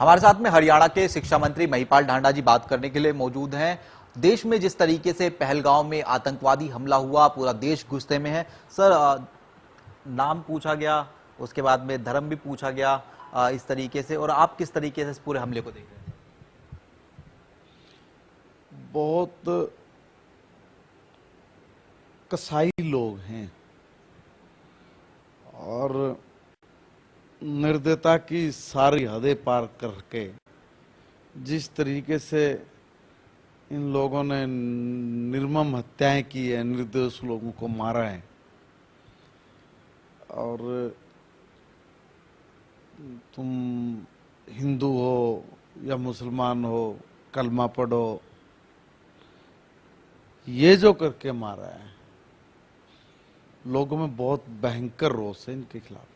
हमारे साथ में हरियाणा के शिक्षा मंत्री महिपाल ढांडा जी बात करने के लिए मौजूद हैं। देश में जिस तरीके से पहलगांव में आतंकवादी हमला हुआ, पूरा देश गुस्से में है। सर, नाम पूछा गया, उसके बाद में धर्म भी पूछा गया, इस तरीके से, और आप किस तरीके से इस पूरे हमले को देख रहे हैं? बहुत कसाई लोग हैं और निर्दयता की सारी हदें पार करके जिस तरीके से इन लोगों ने निर्मम हत्याएं की है, निर्दोष लोगों को मारा है, और तुम हिंदू हो या मुसलमान हो, कलमा पढ़ो, ये जो करके मारा है, लोगों में बहुत भयंकर रोष है इनके खिलाफ।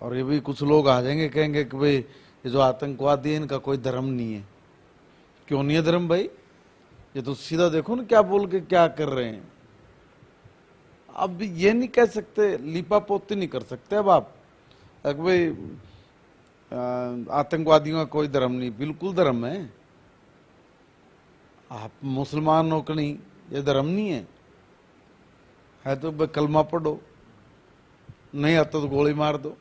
और ये भी कुछ लोग आ जाएंगे, कहेंगे कि भाई ये जो आतंकवादी है इनका कोई धर्म नहीं है। क्यों नहीं है धर्म भाई? ये तो सीधा देखो ना क्या बोल के क्या कर रहे हैं। अब ये नहीं कह सकते, लीपा पोती नहीं कर सकते अब आप भाई आतंकवादियों का कोई धर्म नहीं। बिल्कुल धर्म है। आप मुसलमान हो कि नहीं, ये धर्म नहीं है तो भाई कलमा पढ़ो, नहीं आता तो गोली मार दो।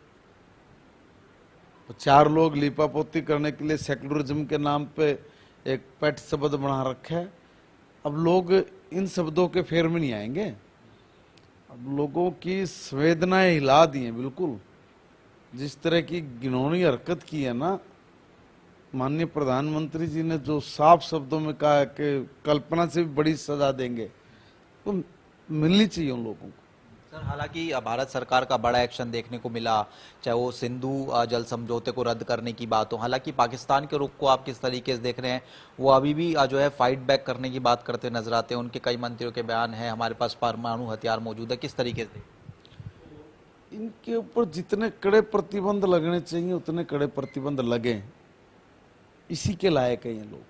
तो चार लोग लीपापोती करने के लिए सेकुलरिज्म के नाम पे एक पेट शब्द बना रखा है। अब लोग इन शब्दों के फेर में नहीं आएंगे। अब लोगों की संवेदनाएं हिला दी हैं बिल्कुल। जिस तरह की घिनौनी हरकत की है ना, माननीय प्रधानमंत्री जी ने जो साफ शब्दों में कहा कि कल्पना से भी बड़ी सजा देंगे, तो मिलनी चाहिए उन लोगों को। सर, हालांकि भारत सरकार का बड़ा एक्शन देखने को मिला, चाहे वो सिंधु जल समझौते को रद्द करने की बात हो। हालांकि पाकिस्तान के रुख को आप किस तरीके से देख रहे हैं? वो अभी भी जो है फाइट बैक करने की बात करते नजर आते हैं। उनके कई मंत्रियों के बयान हैं, हमारे पास परमाणु हथियार मौजूद है। किस तरीके से इनके ऊपर जितने कड़े प्रतिबंध लगने चाहिए उतने कड़े प्रतिबंध लगे। इसी के लायक है ये लोग।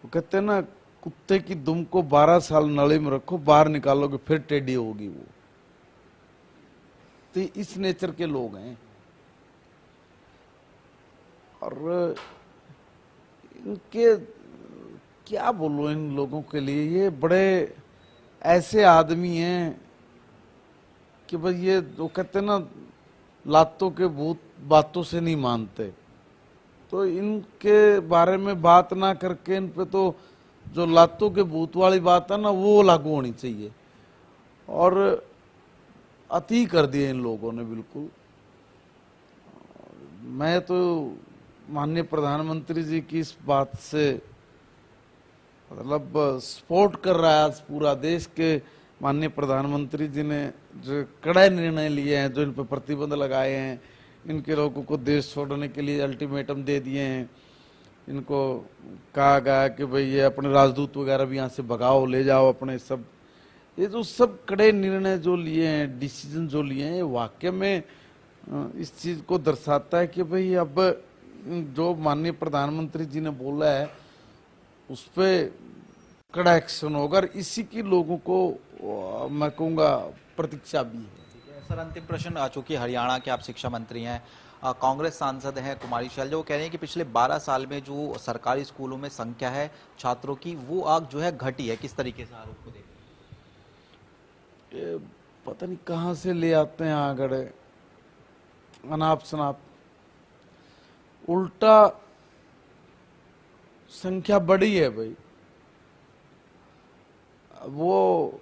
वो कहते हैं ना, कुत्ते की दुम को 12 साल नली में रखो, बाहर निकालोगे फिर टेढ़ी होगी वो। तो इस नेचर के लोग हैं। और इनके क्या बोलूं, इन लोगों के लिए ये बड़े ऐसे आदमी हैं कि भाई ये जो कहते हैं ना, लातों के भूत बातों से नहीं मानते। तो इनके बारे में बात ना करके इन पे तो जो लातों के भूत वाली बात है ना, वो लागू होनी चाहिए। और अति कर दिए इन लोगों ने बिल्कुल। मैं तो माननीय प्रधानमंत्री जी की इस बात से मतलब सपोर्ट कर रहा है आज पूरा देश के। माननीय प्रधानमंत्री जी ने जो कड़े निर्णय लिए हैं, जो इन पर प्रतिबंध लगाए हैं, इनके लोगों को देश छोड़ने के लिए अल्टीमेटम दे दिए हैं। इनको कहा गया कि भाई ये अपने राजदूत वगैरह भी यहाँ से भगाओ, ले जाओ अपने सब। ये जो सब कड़े निर्णय जो लिए हैं, डिसीजन जो लिए हैं, ये वाकई में इस चीज को दर्शाता है कि भाई अब जो माननीय प्रधानमंत्री जी ने बोला है उस पर कड़ा एक्शन होगा। और इसी की लोगों को मैं कहूँगा प्रतीक्षा भी है। सर, अंतिम प्रश्न, चूंकि हरियाणा के आप शिक्षा मंत्री हैं, कांग्रेस सांसद हैं कुमारी शैलजा, वो कह रहे हैं कि पिछले 12 साल में जो सरकारी स्कूलों में संख्या है छात्रों की, वो आग जो है घटी है। किस तरीके से आरोप को देख रहे हैं? पता नहीं कहाँ से ले आते हैं आगड़े अनाप शनाप। उल्टा संख्या बढ़ी है भाई। वो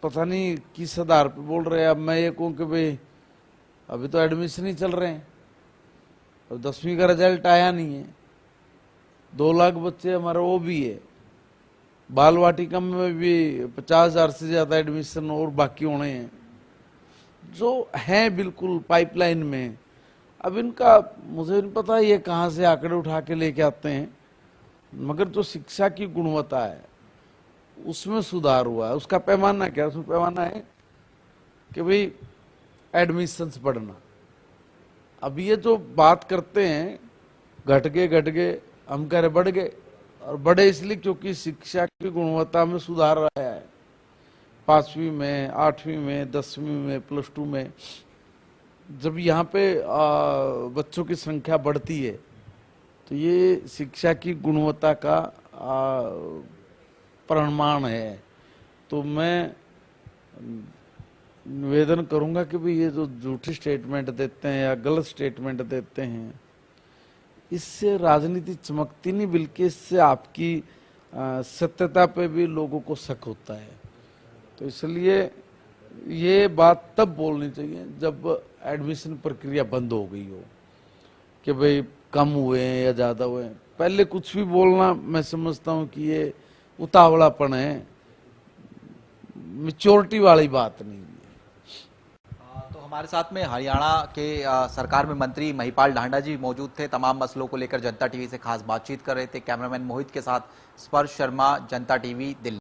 पता नहीं किस आधार पे बोल रहे हैं। अब मैं ये कहूँ कि भाई अभी तो एडमिशन ही चल रहे हैं और 10वीं का रिजल्ट आया नहीं है। 2 लाख बच्चे हमारे वो भी है। बाल वाटिका में भी 50,000 से ज्यादा एडमिशन और बाकी होने हैं, जो है बिल्कुल पाइपलाइन में। अब इनका मुझे नहीं पता ये कहाँ से आंकड़े उठा के लेके आते हैं, मगर जो शिक्षा की गुणवत्ता है उसमें सुधार हुआ है। उसका पैमाना क्या? उसमें पैमाना है कि भाई एडमिशंस बढ़ना। अब ये जो बात करते हैं घट गए, हम कह रहे बढ़ गए। और बढ़े इसलिए क्योंकि शिक्षा की गुणवत्ता में सुधार आया है। 5वीं में, 8वीं में, 10वीं में, +2 में जब यहाँ पे बच्चों की संख्या बढ़ती है तो ये शिक्षा की गुणवत्ता का प्रमाण है। तो मैं निवेदन करूंगा कि भी ये जो झूठी स्टेटमेंट देते हैं या गलत स्टेटमेंट देते हैं, इससे राजनीति चमकती नहीं, बल्कि इससे आपकी सत्यता पे भी लोगों को शक होता है। तो इसलिए ये बात तब बोलनी चाहिए जब एडमिशन प्रक्रिया बंद हो गई हो कि भाई कम हुए हैं या ज्यादा हुए हैं। पहले कुछ भी बोलना मैं समझता हूँ कि ये उतावलापन है, मैच्योरिटी वाली बात नहीं है। तो हमारे साथ में हरियाणा के सरकार में मंत्री महिपाल ढांडा जी मौजूद थे। तमाम मसलों को लेकर जनता टीवी से खास बातचीत कर रहे थे। कैमरामैन मोहित के साथ स्पर्श शर्मा, जनता टीवी, दिल्ली।